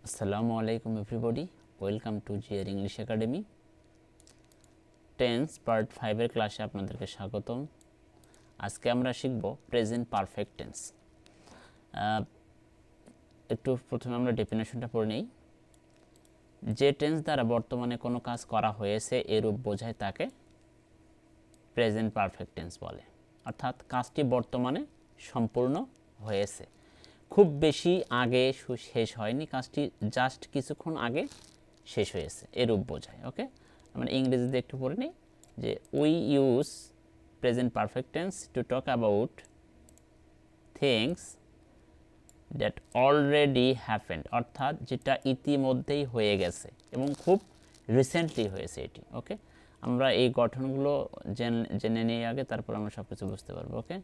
Assalamu alaikum everybody, welcome to GR English Academy. Tense part 5 এর ক্লাসে আপনাদেরকে স্বাগতম। আজকে আমরা শিখব প্রেজেন্ট পারফেক্ট টেন্স। একটু প্রথমে আমরা ডেফিনেশনটা পড়ে নেই। যে টেন্স দ্বারা বর্তমানে কোনো কাজ করা হয়েছে এরূপ বোঝায় তাকে প্রেজেন্ট পারফেক্ট টেন্স বলে, অর্থাৎ কাজটি বর্তমানে সম্পূর্ণ হয়েছে, খুব বেশি আগে শেষ হয়নি, কাজটি জাস্ট কিছুক্ষণ আগে শেষ হয়েছে এরূপ বোঝায়। ওকে, আমরা ইংরেজিতে একটু পড়ে নিই যে we use present perfect tends to talk about things that already happened, অর্থাৎ যেটা ইতিমধ্যেই হয়ে গেছে এবং খুব রিসেন্টলি হয়েছে এটি। ওকে, আমরা এই গঠনগুলো জেনে নিয়ে আগে তারপর আমরা সব কিছু বুঝতে পারবো। ওকে,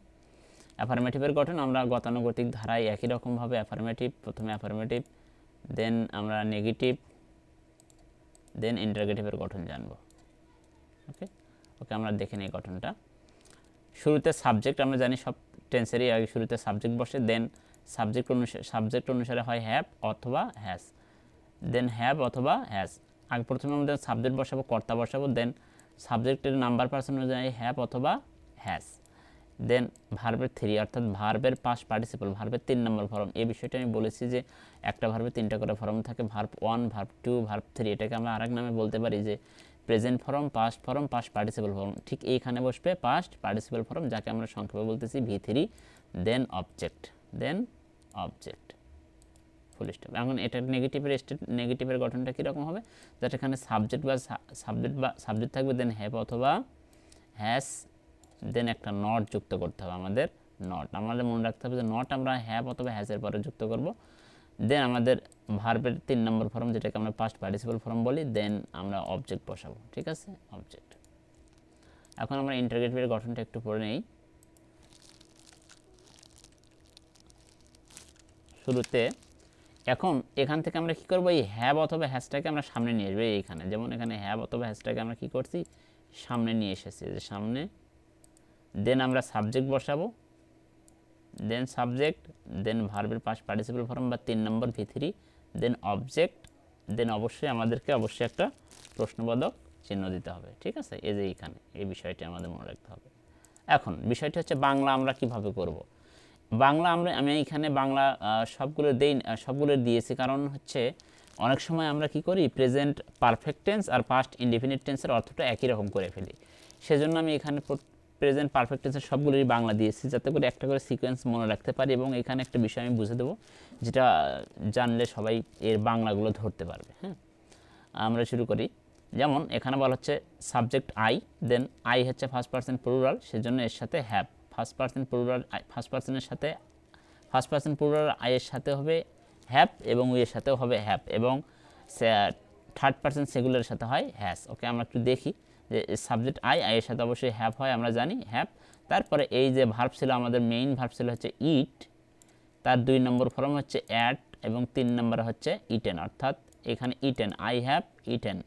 অ্যাফার্মেটিভের গঠন আমরা গতানুগতিক ধারায় একই রকমভাবে অ্যাফার্মেটিভ, প্রথমে অ্যাফার্মেটিভ, দেন আমরা নেগেটিভ, দেন ইন্টারোগেটিভের গঠন জানব। ওকে ওকে আমরা দেখে নিই গঠনটা। শুরুতে সাবজেক্ট, আমরা জানি সব টেন্সেরই আগে শুরুতে সাবজেক্ট বসে, দেন সাবজেক্ট অনুসারে হয় হ্যাভ অথবা হ্যাজ, দেন হ্যাভ অথবা হ্যাজ। আগে প্রথমে আমাদের সাবজেক্ট বসাবো, কর্তা বসাবো, দেন সাবজেক্টের নাম্বার পার্সন অনুযায়ী হ্যাভ অথবা হ্যাজ, দেন ভার্বের 3 অর্থাৎ ভার্বের পাস্ট পার্টিসিপল, ভার্বের 3 নম্বর ফর্ম। এই বিষয়টা আমি বলেছি যে একটা ভার্বে 3টা করে ফর্ম থাকে, ভার্ব 1, ভার্ব 2, ভার্ব 3। এটাকে আমরা আরেক নামে বলতে পারি যে present form, past participle form. ঠিক এইখানে বসবে পাস্ট পার্টিসিপল ফর্ম, যাকে আমরা সংক্ষেপে বলতেছি V3, then object, full stop. এখন এটা নেগেটিভের গঠনটা কীরকম হবে, যাতে এখানে সাবজেক্ট থাকবে, দেন হ্যাভ অথবা হ্যাজ, দেন একটা নট যুক্ত করতে হবে আমাদের। আমাদের মনে রাখতে হবে যে নট আমরা হ্যাভ অথবা হ্যাজের পরে যুক্ত করব। দেন আমাদের ভার্বের 3 নম্বর ফর্ম, যেটাকে আমরা পাস্ট পার্টিসিপল ফর্ম বলি, দেন আমরা অবজেক্ট বসাবো। ঠিক আছে, অবজেক্ট। এখন আমরা ইন্টারোগেটিভের গঠনটা একটু পড়ে নেই। শুরুতে এখন এখান থেকে আমরা কি করব, এই হ্যাভ অথবা হ্যাজটাকে আমরা সামনে নিয়ে আসবো। এইখানে যেমন এখানে হ্যাভ অথবা হ্যাজটাকে আমরা কি করছি, সামনে নিয়ে এসেছি, যে সামনে। দেন আমরা সাবজেক্ট বসাবো, দেন সাবজেক্ট, দেন ভার্বের পাস্ট পার্টিসিপল ফর্ম বা 3 নম্বর V3, দেন অবজেক্ট, দেন আমাদেরকে অবশ্যই একটা প্রশ্নবোধক চিহ্ন দিতে হবে। ঠিক আছে, এই যে এইখানে এই বিষয়টি আমাদের মনে রাখতে হবে। এখন বিষয়টি হচ্ছে বাংলা আমরা কিভাবে করব। বাংলা আমি এখানে বাংলা সবগুলো দিয়েছি, কারণ হচ্ছে অনেক সময় আমরা কি করি, প্রেজেন্ট পারফেক্ট টেন্স আর পাস্ট ইনডেফিনিট টেন্সের অর্থটা একই রকম করে ফেলি। সেজন্য আমি এখানে প্রেজেন্ট পারফেক্ট টেন্সের সবগুলোই বাংলা দিয়েছি, যাতে করে একটা করে সিকোয়েন্স মনে রাখতে পারি, এবং এখানে একটা বিষয় আমি বুঝে দেবো, যেটা জানলে সবাই এর বাংলাগুলো ধরতে পারবে। হ্যাঁ, আমরা শুরু করি। যেমন এখানে বলা হচ্ছে সাবজেক্ট আই, দেন আই হচ্ছে ফার্স্ট পার্সন প্লুরাল, সেজন্য এর সাথে have. First person plural I এর সাথে হবে হ্যাভ, এবং উই এর সাথেও হবে হ্যাভ, এবং থার্ড পার্সন সিঙ্গুলারের সাথে হয় হ্যাজ। ওকে, আমরা একটু দেখি যে সাবজেক্ট আই এর সাথে অবশ্যই হ্যাভ হয়, আমরা জানি হ্যাভ। তারপরে এই যে ভার্ব ছিল, আমাদের মেইন ভার্ব ছিল হচ্ছে ইট, তার 2 নম্বর ফর্ম হচ্ছে অ্যাট, এবং 3 নম্বর হচ্ছে ইটেন, অর্থাৎ এখানে ইটেন, আই হ্যাভ ইটেন।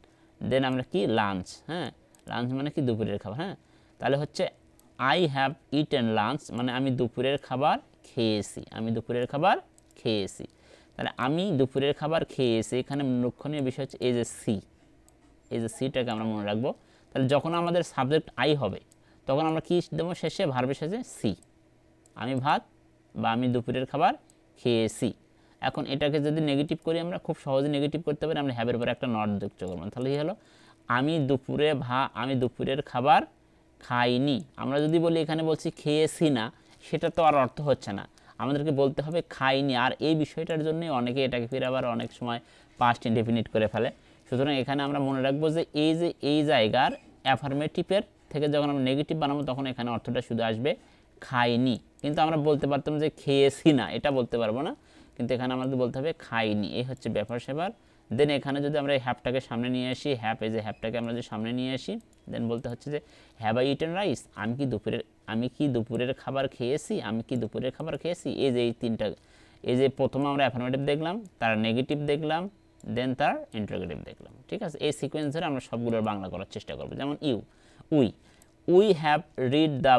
দেন আমরা কি লাঞ্চ, হ্যাঁ, লাঞ্চ মানে কি দুপুরের খাবার। হ্যাঁ, তাহলে হচ্ছে আই হ্যাভ ইটেন লাঞ্চ মানে আমি দুপুরের খাবার খেয়েছি, তাহলে আমি দুপুরের খাবার খেয়েছি। এখানে লক্ষণীয় বিষয় হচ্ছে এই যে সিটাকে আমরা মনে রাখবো। তাহলে যখন আমাদের সাবজেক্ট আই হবে, তখন আমরা কি দেবো শেষে, ভার্বের শেষে সি, আমি ভাত বা আমি দুপুরের খাবার খেয়েছি। এখন এটাকে যদি নেগেটিভ করি, আমরা খুব সহজে নেগেটিভ করতে পারি, আমরা হ্যাভের পরে একটা নট যুক্ত করবো। তাহলে কি হলো, আমি দুপুরের খাবার খাইনি। আমরা যদি বলি এখানে বলছি খেয়েছি না, সেটা তো আর অর্থ হচ্ছে না, আমাদেরকে বলতে হবে খাইনি। আর এই বিষয়টার জন্যই অনেকে এটাকে ফিরে আবার অনেক সময় পাস্ট ইনডেফিনিট করে ফেলে। সুতরাং এখানে আমরা মনে রাখবো যে এই জায়গার অ্যাফার্মেটিভের থেকে যখন আমরা নেগেটিভ বানাবো, তখন এখানে অর্থটা শুধু আসবে খাইনি। কিন্তু আমরা বলতে পারতাম যে খেয়েছি না, এটা বলতে পারবো না, কিন্তু এখানে আমাদের বলতে হবে খাইনি। এই হচ্ছে ব্যাপার সেবার। দেন এখানে যদি আমরা এই হ্যাপটাকে সামনে নিয়ে আসি, এই যে হ্যাপটাকে আমরা যদি সামনে নিয়ে আসি, দেন বলতে হচ্ছে যে হ্যাভ আই ইটেন রাইস, আমি কি দুপুরের খাবার খেয়েছি, এই যে এই তিনটা, এই যে প্রথমে আমরা অ্যাফার্মেটিভ দেখলাম, তার নেগেটিভ দেখলাম, দেন তার ইন্টারোগেটিভ দেখলাম। ঠিক আছে, এই সিকোয়েন্স ধরে আমরা সবগুলোর বাংলা করার চেষ্টা করবো। যেমন we have read the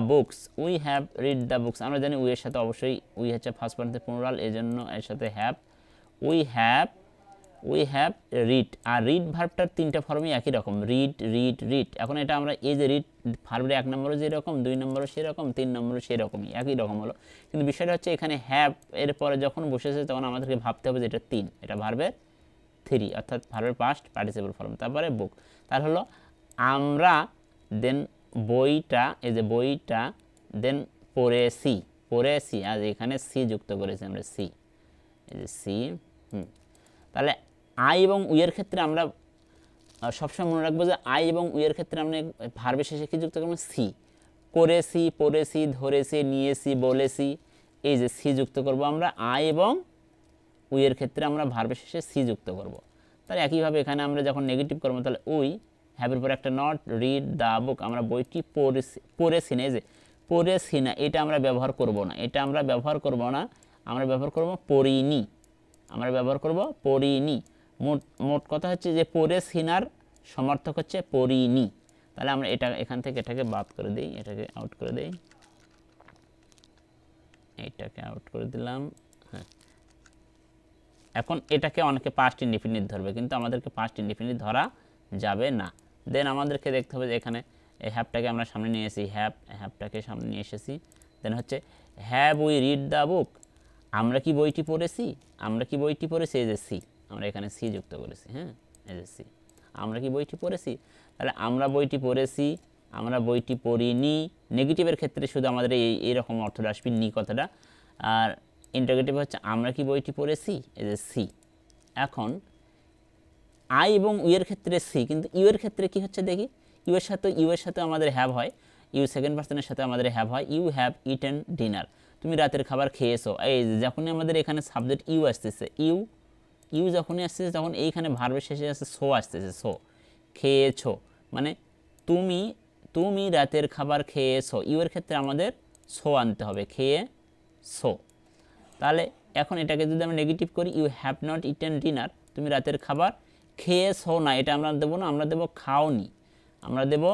books, আমরা জানি উই এর সাথে অবশ্যই উই হচ্ছে ফার্স্ট পার্সন প্লুরাল, এই জন্য এর সাথে have. We have we have read. আর রিড ভার্বটার তিনটা ফর্মই একই রকম, রিড রিড রিড। এখন এটা আমরা এই যে রিড ভার্বের 1 নম্বরও যেরকম, 2 নম্বরও সেরকম, 3 নম্বরও সেরকমই, একই রকম হলো। কিন্তু বিষয়টা হচ্ছে এখানে হ্যাভ এর পরে যখন বসেছে তখন আমাদেরকে ভাবতে হবে যে এটা 3, এটা ভার্বের 3, অর্থাৎ ভার্বের পাস্ট পার্টিসিপল ফর্ম। তারপরে বুক, তার হলো আমরা, দেন বইটা, এই যে বইটা, দেন পড়েছি, পড়েছি, আর এখানে সি যুক্ত করেছি আমরা, সি, এই যে সি। তাহলে আই এবং উইয়ের ক্ষেত্রে আমরা সবসময় মনে রাখবো যে আই এবং উইয়ের ক্ষেত্রে আমরা ভার্বের শেষে কি যুক্ত করবো, সি। করেছি, পড়েছি, ধরেছি, নিয়েছি, বলেছি, এই যে সি যুক্ত করব আমরা আই এবং উইয়ের ক্ষেত্রে আমরা ভার্বের শেষে সি যুক্ত করব। তাহলে একইভাবে এখানে আমরা যখন নেগেটিভ করবো তাহলে উই হ্যাভের পর একটা নট, রিড দ্য বুক, আমরা বইটি পড়েছি, পড়েছি না, এই যে পড়েছি না, এটা আমরা ব্যবহার করব না, এটা আমরা ব্যবহার করব না, আমরা ব্যবহার করব পড়িনি, আমরা ব্যবহার করব পড়িনি। মোট কথা হচ্ছে যে পড়েছি নার সমার্থক হচ্ছে পড়িনি। তাহলে আমরা এটা এখান থেকে এটাকে বাদ করে দিই, এটাকে আউট করে দিই, এইটাকে আউট করে দিলাম। হ্যাঁ, এখন এটাকে অনেকে পাস্ট ইনডিফিনিট ধরবে, কিন্তু আমাদেরকে পাস্ট ইনডিফিনিট ধরা যাবে না। দেন আমাদেরকে দেখতে হবে যে এখানে এই হ্যাভটাকে আমরা সামনে নিয়ে এসেছি, হ্যাভটাকে সামনে নিয়ে এসেছি। দেন হচ্ছে have we read the book, আমরা কি বইটি পড়েছি, আমরা কি বইটি পড়েছি, এই যে সি, আমরা এখানে সি যুক্ত করেছি। হ্যাঁ, এই যে সি, আমরা কি বইটি পড়েছি। তাহলে আমরা বইটি পড়েছি, আমরা বইটি পড়িনি। নেগেটিভের ক্ষেত্রে শুধু আমাদের এইরকম অর্থটা আসবে, নি কথাটা। আর ইন্টারোগেটিভ হচ্ছে আমরা কি বইটি পড়েছি, এই যে সি। এখন আই এবং ইউয়ের ক্ষেত্রে সি, কিন্তু ইউয়ের ক্ষেত্রে কি হচ্ছে দেখি, ইউয়ের সাথে আমাদের হ্যাভ হয়, ইউ সেকেন্ড পার্সনের সাথে আমাদের হ্যাভ হয়, ইউ হ্যাভ ইটেন ডিনার, তুমি রাতের খাবার খেয়েছো। এই যখনই আমাদের এখানে সাবজেক্ট ইউ আসতেছে, ইউ যখনই আসতেছে তখন এইখানে ভার্বের শেষে আসছে সো আসতেছে, সো, খেয়েছো, মানে তুমি রাতের খাবার খেয়েছো। ইউয়ের ক্ষেত্রে আমাদের সো আনতে হবে, খেয়েছো। তাহলে এখন এটাকে যদি আমরা নেগেটিভ করি, you have not eaten dinner, তুমি রাতের খাবার খেয়েছো না, এটা আমরা দেবো না, আমরা দেবো খাওনি, আমরা দেবো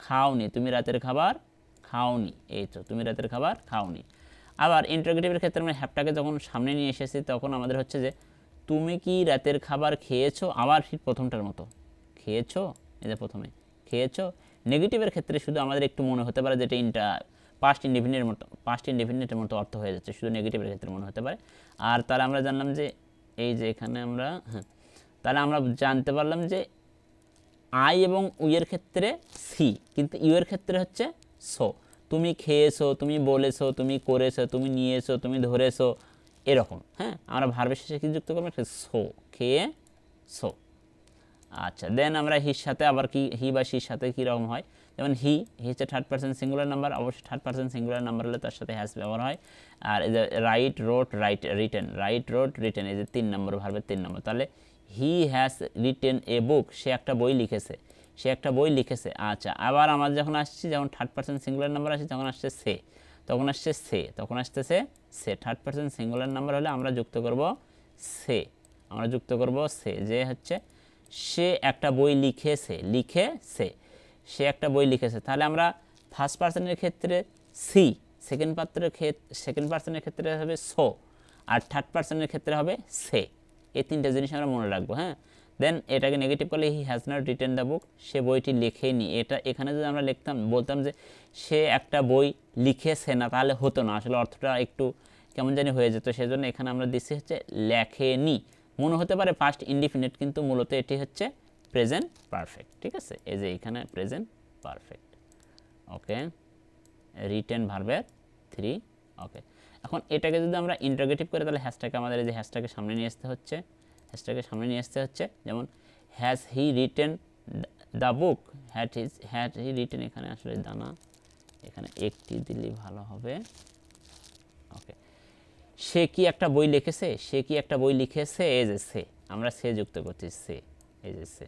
খাওনি, তুমি রাতের খাবার খাওনি, এই তো তুমি রাতের খাবার খাওনি। আবার ইন্টারোগেটিভের ক্ষেত্রে আমরা হ্যাভটাকে যখন সামনে নিয়ে এসেছি তখন আমাদের হচ্ছে যে তুমি কি রাতের খাবার খেয়েছো, আবার ঠিক প্রথমটার মতো খেয়েছো, এই যে প্রথমে খেয়েছো। নেগেটিভের ক্ষেত্রে শুধু আমাদের একটু মনে হতে পারে যেটা পাস্ট ইনডিফিনিটের মতো অর্থ হয়ে যাচ্ছে, শুধু নেগেটিভের ক্ষেত্রে মনে হতে পারে। আর তাহলে আমরা জানলাম যে এই যে এখানে আমরা, হ্যাঁ, তাহলে আমরা জানতে পারলাম যে আই এবং উইয়ের ক্ষেত্রে সি, কিন্তু ইউয়ের ক্ষেত্রে হচ্ছে সো। তুমি খেয়েছো, তুমি বলেছো, তুমি করেছো, তুমি নিয়েছো, তুমি ধরেছো, এরকম। হ্যাঁ, আমরা ভার্বের শেষে কি যুক্ত করবো, সো, খেয়েছো। আচ্ছা, দেন আমরা হির সাথে আবার কি, হি বা সির সাথে কীরকম হয়, যেমন হি হচ্ছে থার্ড পার্সন সিঙ্গুলার নাম্বার, অবশ্যই থার্ড পার্সন সিঙ্গুলার নাম্বার হলে তার সাথে হ্যাজ ব্যবহার হয়। আর এই যে রাইট, রোট, রিটেন, রাইট, রোট, রিটেন, এই যে 3 নম্বর ভার্বের 3 নম্বর। তাহলে হি হ্যাজ রিটেন এ বুক, সে একটা বই লিখেছে, সে একটা বই লিখেছে। আচ্ছা, আবার আমার যখন আসছি, যখন থার্ড পার্সন সিঙ্গুলার নাম্বার আসছে তখন আসছে সে, তখন আসছে সে, তখন আসতেছে সে। থার্ড পার্সন সিঙ্গুলার নাম্বার হলে আমরা যুক্ত করব সে, আমরা যুক্ত করব সে, যে হচ্ছে সে একটা বই লিখেছে, সে একটা বই লিখেছে। তাহলে আমরা ফার্স্ট পার্সনের ক্ষেত্রে সি, সেকেন্ড পার্সনের ক্ষেত্রে হবে সো, আর থার্ড পার্সনের ক্ষেত্রে হবে সে। এই 3টা জিনিস আমরা মনে রাখবো। হ্যাঁ, দেন এটাকে নেগেটিভ করলে he has not written the book, সে বইটি লেখেনি। এটা এখানে যদি আমরা বলতাম যে সে একটা বই লিখেছে না, তাহলে হতো না, আসলে অর্থটা একটু কেমন জানি হয়ে যেত। সেজন্য এখানে আমরা দিচ্ছি হচ্ছে লেখেনি। মনে হতে পারে ফার্স্ট ইনডিফিনিট, কিন্তু মূলত এটি হচ্ছে প্রেজেন্ট পারফেক্ট। ঠিক আছে, এই যে এখানে প্রেজেন্ট পারফেক্ট। ওকে, রিটেন ভার্বের 3। ওকে, এখন এটাকে যদি আমরা ইন্টারোগেটিভ করি তাহলে হ্যাশটাকে আমাদের এই যে হ্যাশটাকে সামনে নিয়ে আসতে হচ্ছে, যেমন has he written the book, had he written, এখানে আসলে দানা, এখানে একটি দিলেই ভালো হবে। ওকে, সে কি একটা বই লিখেছে, সে কি একটা বই লিখেছে, এই যে সে, আমরা সে যুক্ত করছি, সে, এই যে সে।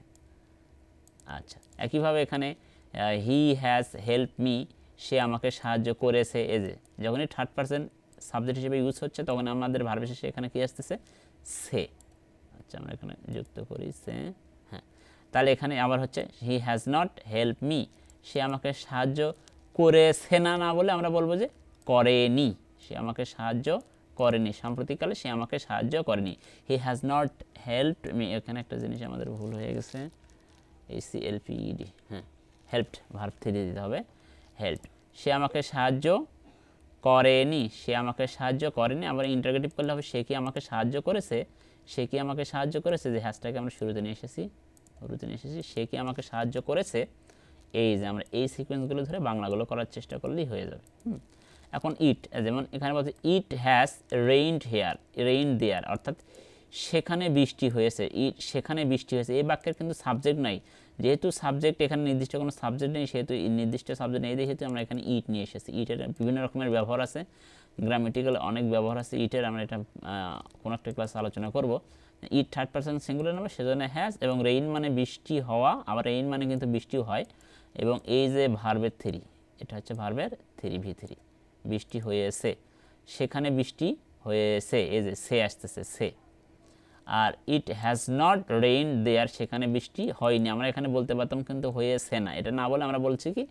আচ্ছা, একইভাবে এখানে হি হ্যাজ হেল্প মি, সে আমাকে সাহায্য করেছে, এই যে যখনই থার্ড পার্সন সাবজেক্ট হিসেবে ইউজ হচ্ছে তখন আমাদের ভার্বের শেষে এখানে কি আসতেছে, সে। আচ্ছা, আমরা এখানে যুক্ত করি সে। হ্যাঁ, তাহলে এখানে আবার হচ্ছে he has not help me, সে আমাকে সাহায্য করেছে না, না বলে আমরা বলবো যে করেনি, সে আমাকে সাহায্য করেনি, সাম্প্রতিককালে সে আমাকে সাহায্য করেনি। হি হ্যাজ নট হেল্পড মি, এখানে একটা জিনিস আমাদের ভুল হয়ে গেছে, HELPED, হ্যাঁ হেল্পড ভার্ব 3 দিতে হবে, হেল্প। সে আমাকে সাহায্য করেনি, সে আমাকে সাহায্য করেনি। আবার ইন্টারোগেটিভ করলে হবে সে কি আমাকে সাহায্য করেছে, সে কি আমাকে সাহায্য করেছে, যে হ্যাশটাকে আমরা শুরুতে নিয়ে এসেছি, সে কি আমাকে সাহায্য করেছে। এই যে আমরা এই সিকোয়েন্সগুলো ধরে বাংলাগুলো করার চেষ্টা করলেই হয়ে যাবে। এখন ইট, যেমন এখানে বলছে it has rained here, rain there, অর্থাৎ সেখানে বৃষ্টি হয়েছে, ইট সেখানে বৃষ্টি হয়েছে। এই বাক্যের কিন্তু সাবজেক্ট নাই, যেহেতু সাবজেক্ট এখানে নির্দিষ্ট কোনো সাবজেক্ট নেই, সেহেতু নির্দিষ্ট সাবজেক্ট নেই, যেহেতু আমরা এখানে ইট নিয়ে এসেছি। ইটের বিভিন্ন রকমের ব্যবহার আছে, গ্রামেটিক্যাল অনেক ব্যবহার আছে ইটের, আমরা এটা কোনো একটা ক্লাসে আলোচনা করব। It third person singular number, সেজন্য হ্যাজ, এবং রেইন মানে বৃষ্টি হওয়া, আবার রেইন মানে কিন্তু বৃষ্টিও হয়, এবং এই যে ভার্বের 3, এটা হচ্ছে ভার্বের 3 V3, বৃষ্টি হয়েছে, সেখানে বৃষ্টি হয়েছে, এই যে সে আসতেছে সে। আর ইট হ্যাজ নট রেইন দেয়ার, সেখানে বৃষ্টি হয়নি, আমরা এখানে বলতে পারতাম কিন্তু হয়েছে না, এটা না বলে আমরা বলছি কি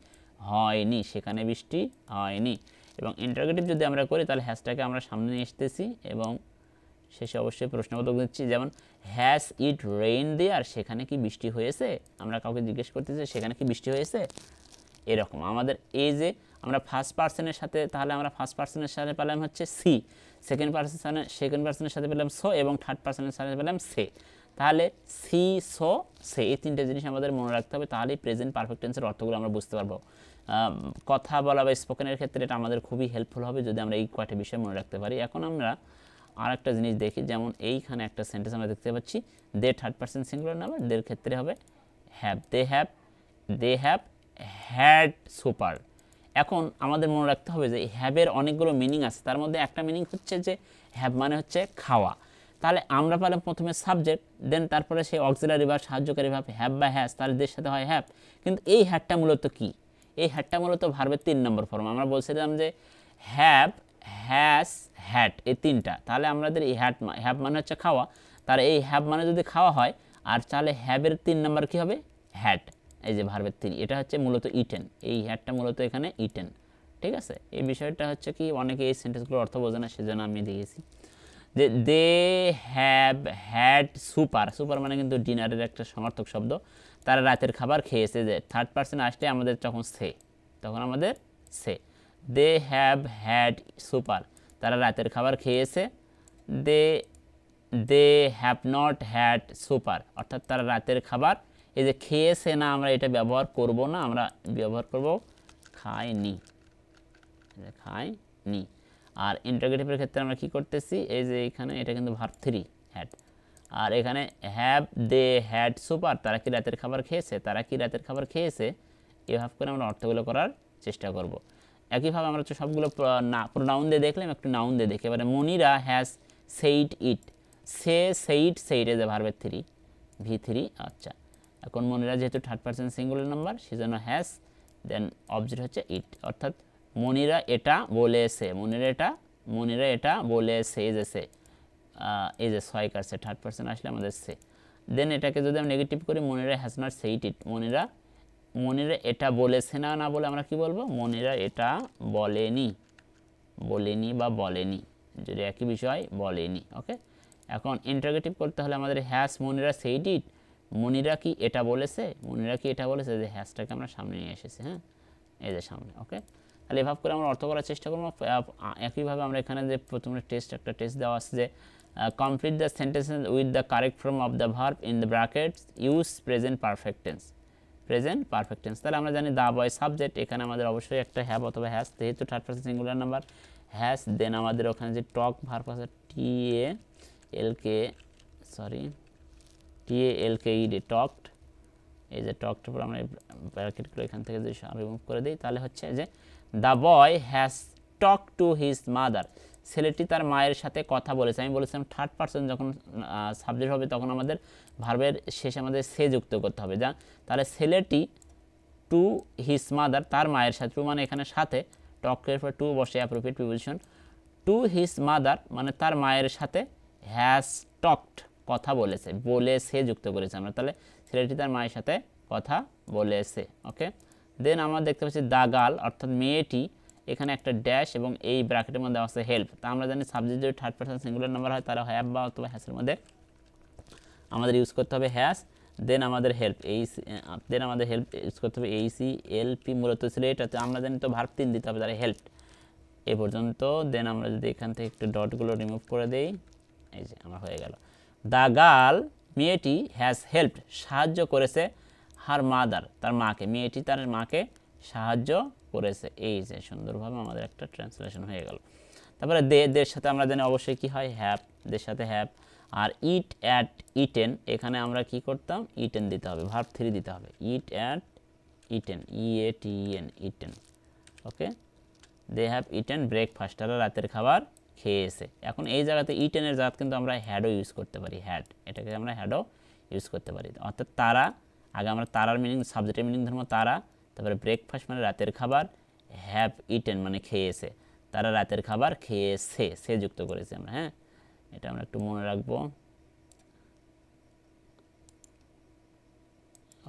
হয়নি, সেখানে বৃষ্টি হয়নি। এবং ইন্টারোগেটিভ যদি আমরা করি তাহলে হ্যাশটাকে আমরা সামনে নিয়ে আসতেছি এবং শেষে অবশ্যই প্রশ্নবোধক দিচ্ছি, যেমন হ্যাজ ইট রেইন দেয়ার, সেখানে কি বৃষ্টি হয়েছে, আমরা কাউকে জিজ্ঞেস করতেছি সেখানে কি বৃষ্টি হয়েছে। এরকম আমাদের এই যে আমরা ফার্স্ট পার্সনের সাথে, তাহলে আমরা ফার্স্ট পার্সনের সাথে পেলাম হচ্ছে সি, সেকেন্ড পার্সনের সাথে পেলাম সো, এবং থার্ড পার্সনের সাথে পেলাম সে। তাহলে সি, সো, সে, এই তিনটে জিনিস আমাদের মনে রাখতে হবে, তাহলেই প্রেজেন্ট পারফেক্ট টেন্সের অর্থগুলো আমরা বুঝতে পারবো। কথা বলা বা স্পোকেনের ক্ষেত্রে এটা আমাদের খুবই হেল্পফুল হবে যদি আমরা এই কয়টা বিষয় মনে রাখতে পারি। এখন আমরা আর একটা জিনিস দেখি, যেমন এইখানে একটা সেন্টেন্স আমরা দেখতে পাচ্ছি, they third person singular number, দের ক্ষেত্রে হবে have, they have had supper. এখন আমাদের মনে রাখতে হবে যে হ্যাভের অনেকগুলো মিনিং আছে, তার মধ্যে একটা মিনিং হচ্ছে যে হ্যাভ মানে হচ্ছে খাওয়া। তাহলে আমরা পেলাম প্রথমে সাবজেক্ট, দেন তারপরে সেই অক্সিলারি বা সাহায্যকারী ভাব হ্যাভ বা হ্যাজ, তার দের সাথে হয় হ্যাভ। কিন্তু এই হ্যাডটা মূলত কি, এই হ্যাডটা মূলত ভার্বের 3 নম্বর ফর্ম। আমরা বলছিলাম যে হ্যাভ, হ্যাজ, হ্যাড, এই তিনটা। তাহলে আমাদের এই হ্যাভ মানে হচ্ছে খাওয়া, তার এই হ্যাভ মানে যদি খাওয়া হয়, আর তাহলে হ্যাভের 3 নম্বর কি হবে, হ্যাড। এই যে ভার্বের 3, এটা হচ্ছে মূলত ইটেন, এই হ্যাডটা মূলত এখানে ইটেন। ঠিক আছে, এই বিষয়টা হচ্ছে কি অনেকে এই সেন্টেন্সগুলোর অর্থ বোঝে না, সেজন্য আমি দিয়েছি যে they have had supper, supper মানে কিন্তু ডিনারের একটা সমার্থক শব্দ, তারা রাতের খাবার খেয়েছে। যে থার্ড পার্সন আসলে আমাদের তখন সে, তখন আমাদের সে, দে হ্যাভ হ্যাড সুপার, তারা রাতের খাবার খেয়েছে। They they have not had supper, অর্থাৎ তারা রাতের খাবার, এই যে খেয়েছে না, আমরা এটা ব্যবহার করব না, আমরা ব্যবহার করব খায়নি, খায়নি। আর ইন্টারোগেটিভের ক্ষেত্রে আমরা কি করতেছি, এই যে এখানে এটা কিন্তু ভার্ব 3 হ্যাড, আর এখানে হ্যাভ দে হ্যাড সুপার, তারা কি রাতের খাবার খেয়েছে, তারা কি রাতের খাবার খেয়েছে, এভাবে করে আমরা অর্থগুলো করার চেষ্টা করব। একইভাবে আমরা সবগুলো প্রোনাউন দিয়ে দেখলাম, একটু নাউন দিয়ে দেখি। এবারে Monira has said it, say said, said as a ভার্বের 3 V3। আচ্ছা, এখন মনিরা যেহেতু থার্ড পার্সন সিঙ্গুলার নাম্বার, সেজন্য হ্যাজ, দেন অবজেক্ট হচ্ছে ইট, অর্থাৎ মনিরা এটা বলেছে, মনিরা এটা বলেছে, এই যে সে, এই যে ছয় কাটছে, থার্ড পার্সন আসলে আমাদের সে। দেন এটাকে যদি আমরা নেগেটিভ করি, মনিরা হ্যাজ নট সেইড ইট, মনিরা এটা বলেছে না, না বলে আমরা কি বলবো, মনিরা এটা বলেনি, বা বলেনি, যদি একই বিষয় বলেনি। ওকে, এখন ইন্টারোগেটিভ করতে হলে আমাদের হ্যাজ মনিরা সেইড ইট, মনিরা কি এটা বলেছে, যে হ্যাজটাকে আমরা সামনে নিয়ে এসেছি, হ্যাঁ এই যে সামনে। ওকে, তাহলে এভাবে করে আমরা অর্থ করার চেষ্টা করবো। একইভাবে আমরা এখানে যে প্রথমে একটা টেস্ট দেওয়া আছে যে complete the sentences with the correct form of the verb in the brackets, use present perfect tense, তাহলে আমরা জানি দা বয় সাবজেক্ট, এখানে আমাদের অবশ্যই একটা হ্যাভ অথবা হ্যাজ, যেহেতু third person singular number has. Then আমাদের ওখানে যে টক ভার্ব আছে, TALKED, টকড, এই যে টকটার পর আমরা ব্র্যাকেটগুলো এখান থেকে যদি রিমুভ করে দিই, তাহলে হচ্ছে যে the boy has talk to his mother, ছেলেটি তার মায়ের সাথে কথা বলেছে। আমি বলেছিলাম থার্ড পার্সন যখন সাবজেক্ট হবে তখন আমাদের ভার্বের শেষে আমাদের সে যুক্ত করতে হবে, তাহলে ছেলেটি টু হিজ মাদার, তার মায়ের সাথে, টু মানে এখানে সাথে, টকের পর টু বসে appropriate preposition, to his mother মানে তার মায়ের সাথে, হ্যাজ টকড কথা বলেছে, সে যুক্ত করেছে আমরা, তাহলে ছেলেটি তার মায়ের সাথে কথা বলেছে। ওকে, দেন আমরা দেখতে পাচ্ছি দা গার্ল, অর্থাৎ মেয়েটি, এখানে একটা ড্যাশ এবং এই ব্র্যাকেটের মধ্যে আছে হেল্প। তা আমরা জানি সাবজেক্ট যদি থার্ড পার্সন সিঙ্গুলার নাম্বার হয় তারা হ্যাভ বা অথবা হ্যাসের মধ্যে আমাদের ইউজ করতে হবে হ্যাজ, দেন আমাদের হেল্প ইউজ করতে হবে এইসি এলপি, মূলত ছিল এটাতে আমরা জানি তো ভার্ব 3 দিতে হবে, তাহলে হেল্প এ পর্যন্ত। দেন আমরা যদি এখান থেকে একটু ডটগুলো রিমুভ করে দেই, এই যে আমার হয়ে গেল। দ্য গার্ল, মেয়েটি, হ্যাজ হেল্পড, সাহায্য করেছে, হার মাদার, তার মাকে, মেয়েটি তার মাকে সাহায্য করেছে। এই যে সুন্দরভাবে আমাদের একটা ট্রান্সলেশন হয়ে গেল। তারপরে দের সাথে আমরা জানি অবশ্যই কি হয়, হ্যাভ, দের সাথে হ্যাভ। আর ইট অ্যাট ইটেন, এখানে আমরা কি করতাম, ইটেন দিতে হবে, ভার্ব 3 দিতে হবে, eat ate eaten, E A T E N, eaten. Okay, they have eaten breakfast, তারা রাতের খাবার খেয়েছে। এখন এই জায়গাতে ইটেনের জায়গা কিন্তু আমরা হ্যাডও ইউজ করতে পারি, হ্যাড, এটাকে আমরা হ্যাডও ইউজ করতে পারি। অর্থাৎ তারা, আগে আমরা তারার মিনিং, সাবজেক্টের মিনিং ধরবো তারা, তারপরে ব্রেকফাস্ট মানে রাতের খাবার, হ্যাভ ইটেন মানে খেয়েছে, তারা রাতের খাবার খেয়েছে, সে যুক্ত করেছি আমরা। হ্যাঁ, এটা আমরা একটু মনে রাখবো।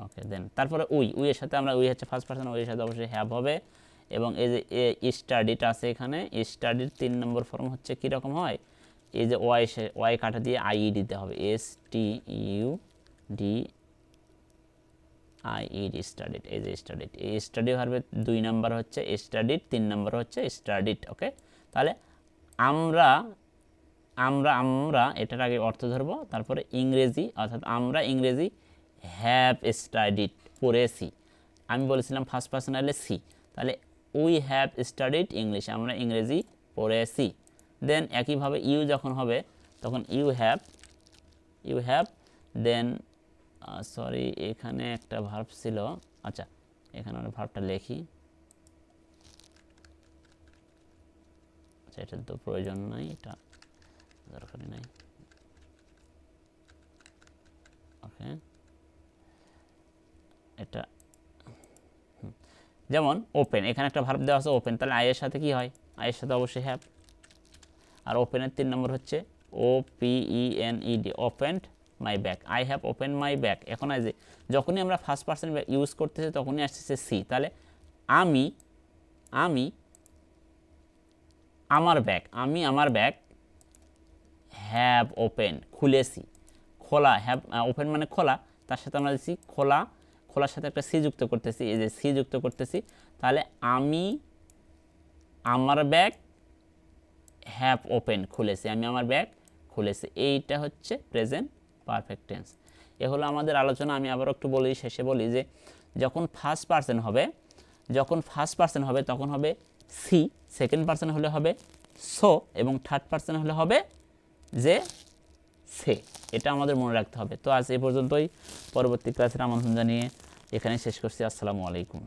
ওকে, দেন তারপরে উইয়ের সাথে আমরা, উই হচ্ছে ফার্স্ট পারসন, উইয়ের সাথে অবশ্যই হ্যাভ হবে। এবং এই যে স্টাডিটা আছে এখানে, স্টাডির 3 নম্বর ফর্ম হচ্ছে কীরকম হয়, এই যে ওয়াই কাটা দিয়ে আই দিতে হবে, STUDIED, স্টাডিড, এই যে স্টাডিড, এই স্টাডি ভার্বের 2 নম্বর হচ্ছে স্টাডিড, 3 নম্বর হচ্ছে স্টাডিড। ওকে, তাহলে আমরা আমরা আমরা এটার আগে অর্থ ধরবো, তারপরে ইংরেজি, অর্থাৎ আমরা ইংরেজি হ্যাভ স্টাডিড, পড়েছি। আমি বলেছিলাম ফার্স্ট পার্সোনালে সি, তাহলে উই হ্যাভ স্টাডিড ইংলিশ, আমরা ইংরেজি পড়েছি। দেন একইভাবে ইউ যখন হবে তখন ইউ হ্যাভ, দেন সরি এখানে একটা ভার্ব ছিল, আচ্ছা এখানে আমরা ভার্বটা লিখি, আচ্ছা এটা তো প্রয়োজন নাই, এটা দরকারই নাই। ওকে, এটা যেমন ওপেন, এখানে একটা ভার্ব দেওয়া আছে ওপেন, তাহলে আইয়ের সাথে কি হয়, আইয়ের সাথে অবশ্যই হ্যাভ। আর ওপেনের 3 নম্বর হচ্ছে OPENED, opened my bag, I have open my bag. এখন এই যে যখনই আমরা ফার্স্ট পার্সন ইউজ করতেছি তখনই আসতেছে সি, তাহলে আমি আমার ব্যাগ হ্যাভ ওপেন, খুলেছি, খোলা, হ্যাভ ওপেন মানে খোলা, তার সাথে আমরা দিচ্ছি খোলার সাথে একটা সি যুক্ত করতেছি, এই যে সি যুক্ত করতেছি, তাহলে আমি আমার ব্যাগ হ্যাভ ওপেন, খুলেছি, আমি আমার ব্যাগ খুলেছি। এইটা হচ্ছে প্রেজেন্ট পারফেক্ট টেন্স। এ হলো আমাদের আলোচনা। আমি আবার একটু বলি, শেষে বলি যে যখন ফার্স্ট পার্সন হবে তখন হবে সি, সেকেন্ড পার্সন হলে হবে সো, এবং থার্ড পার্সন হলে হবে যে সে। এটা আমাদের মনে রাখতে হবে। তো আজ এ পর্যন্তই, পরবর্তী ক্লাসের আমন্ত্রণ জানিয়ে এখানে শেষ করছি। আসসালামু আলাইকুম।